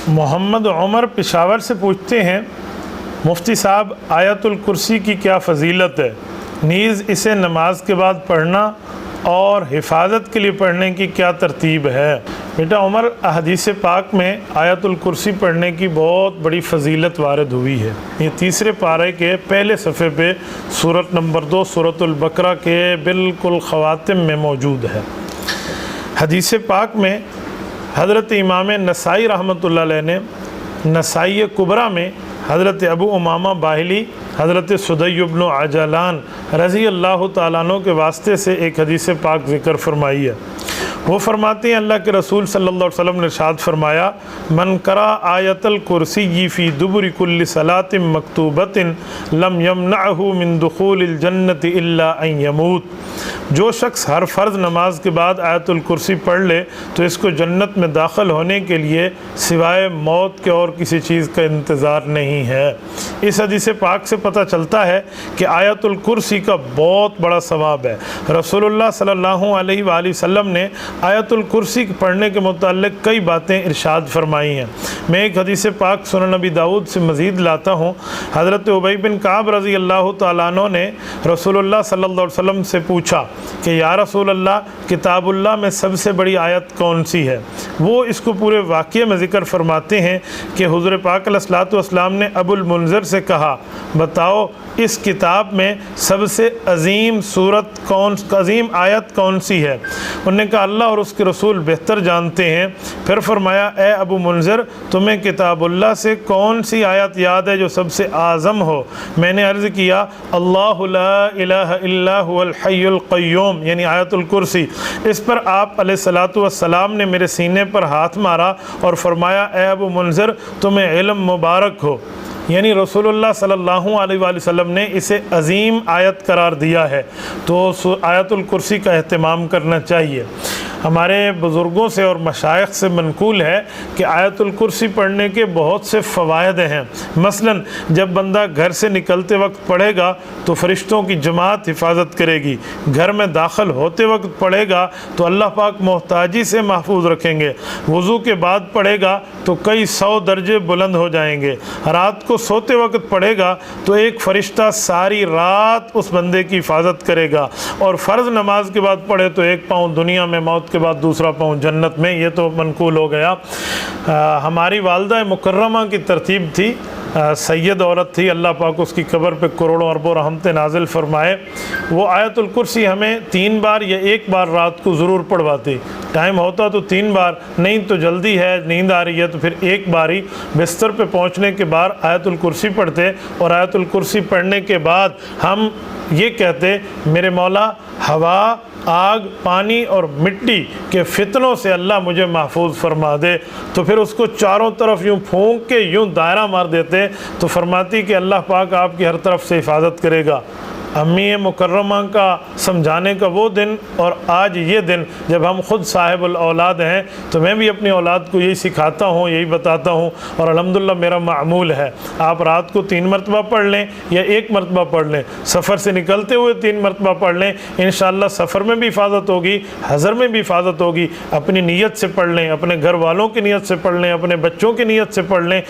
محمد عمر پشاور سے پوچھتے ہیں، مفتی صاحب آیت الکرسی کی کیا فضیلت ہے؟ نیز اسے نماز کے بعد پڑھنا اور حفاظت کے لیے پڑھنے کی کیا ترتیب ہے؟ بیٹا عمر، احادیث پاک میں آیت الکرسی پڑھنے کی بہت بڑی فضیلت وارد ہوئی ہے۔ یہ تیسرے پارے کے پہلے صفحے پہ سورت نمبر 2 سورۃ البقرہ کے بالکل خواتم میں موجود ہے۔ حدیث پاک میں حضرت امام نسائی رحمۃ اللہ علیہ نے نسائی کبریٰ میں حضرت ابو امامہ باہلی حضرت سدی بن عجلان رضی اللہ تعالیٰ عنہ کے واسطے سے ایک حدیث پاک ذکر فرمائی ہے۔ وہ فرماتے ہیں اللہ کے رسول صلی اللہ علیہ وسلم نے ارشاد فرمایا، من قرأ آیت الکرسی فی دبر کل صلاۃ مکتوبۃ لم یمنعہ من دخول الجنۃ الا ان یموت۔ جو شخص ہر فرض نماز کے بعد آیت الکرسی پڑھ لے تو اس کو جنت میں داخل ہونے کے لیے سوائے موت کے اور کسی چیز کا انتظار نہیں ہے۔ اس حدیث پاک سے پتہ چلتا ہے کہ آیت الکرسی کا بہت بڑا ثواب ہے۔ رسول اللہ صلی اللہ علیہ وآلہ وسلم نے آیت الکرسی پڑھنے کے متعلق کئی باتیں ارشاد فرمائی ہیں۔ میں ایک حدیث پاک سنن نبی داؤد سے مزید لاتا ہوں۔ حضرت ابی بن کعب رضی اللہ تعالیٰ عنہ نے رسول اللہ صلی اللہ علیہ وسلم سے پوچھا کہ یا رسول اللہ، کتاب اللہ میں سب سے بڑی آیت کون سی ہے؟ وہ اس کو پورے واقعے میں ذکر فرماتے ہیں کہ حضور پاک علیہ الصلوۃ والسلام نے ابو المنذر سے کہا، بتاؤ اس کتاب میں سب سے عظیم عظیم آیت کون سی ہے؟ انہوں نے کہا اللہ اور اس کے رسول بہتر جانتے ہیں۔ پھر فرمایا، اے ابو منذر، تمہیں کتاب اللہ سے کون سی آیت یاد ہے جو سب سے اعظم ہو؟ میں نے عرض کیا، اللہ لا الہ الا هو الحی القیوم، یعنی آیت الکرسی۔ اس پر آپ علیہ الصلوۃ والسلام نے میرے سینے پر ہاتھ مارا اور فرمایا، اے ابو منذر، تمہیں علم مبارک ہو، یعنی رسول اللہ صلی اللہ علیہ وآلہ وسلم نے اسے عظیم آیت قرار دیا ہے، تو آیت الکرسی کا اہتمام کرنا چاہیے۔ ہمارے بزرگوں سے اور مشائخ سے منقول ہے کہ آیت الکرسی پڑھنے کے بہت سے فوائد ہیں۔ مثلا جب بندہ گھر سے نکلتے وقت پڑھے گا تو فرشتوں کی جماعت حفاظت کرے گی، گھر میں داخل ہوتے وقت پڑھے گا تو اللہ پاک محتاجی سے محفوظ رکھیں گے، وضو کے بعد پڑھے گا تو کئی 100 درجے بلند ہو جائیں گے، رات کو سوتے وقت پڑھے گا تو ایک فرشتہ ساری رات اس بندے کی حفاظت کرے گا، اور فرض نماز کے بعد پڑھے تو ایک پاؤں دنیا میں موت کے بعد دوسرا پاؤں جنت میں۔ یہ تو منقول ہو گیا۔ ہماری والدہ مکرمہ کی ترتیب تھی، سید عورت تھی، اللہ پاک اس کی قبر پہ کروڑوں اربوں رحمتیں نازل فرمائے۔ وہ آیت الکرسی ہمیں 3 بار یا 1 بار رات کو ضرور پڑھواتی، ٹائم ہوتا تو 3 بار، نہیں تو جلدی ہے نیند آ رہی ہے تو پھر 1 بار ہی بستر پہ پہنچنے کے بعد آیت الکرسی پڑھتے، اور آیت الکرسی پڑھنے کے بعد ہم یہ کہتے، میرے مولا ہوا، آگ، پانی اور مٹی کے فتنوں سے اللہ مجھے محفوظ فرما دے، تو پھر اس کو چاروں طرف یوں پھونک کے یوں دائرہ مار دیتے تو فرماتی کہ اللہ پاک آپ کی ہر طرف سے حفاظت کرے گا۔ امی مکرمہ کا سمجھانے کا وہ دن اور آج یہ دن جب ہم خود صاحب الاولاد ہیں، تو میں بھی اپنی اولاد کو یہی سکھاتا ہوں، یہی بتاتا ہوں، اور الحمدللہ میرا معمول ہے۔ آپ رات کو 3 مرتبہ پڑھ لیں یا 1 مرتبہ پڑھ لیں، سفر سے نکلتے ہوئے 3 مرتبہ پڑھ لیں، انشاءاللہ سفر میں بھی حفاظت ہوگی، حضر میں بھی حفاظت ہوگی۔ اپنی نیت سے پڑھ لیں، اپنے گھر والوں کی نیت سے پڑھ لیں، اپنے بچوں کی نیت سے پڑھ لیں۔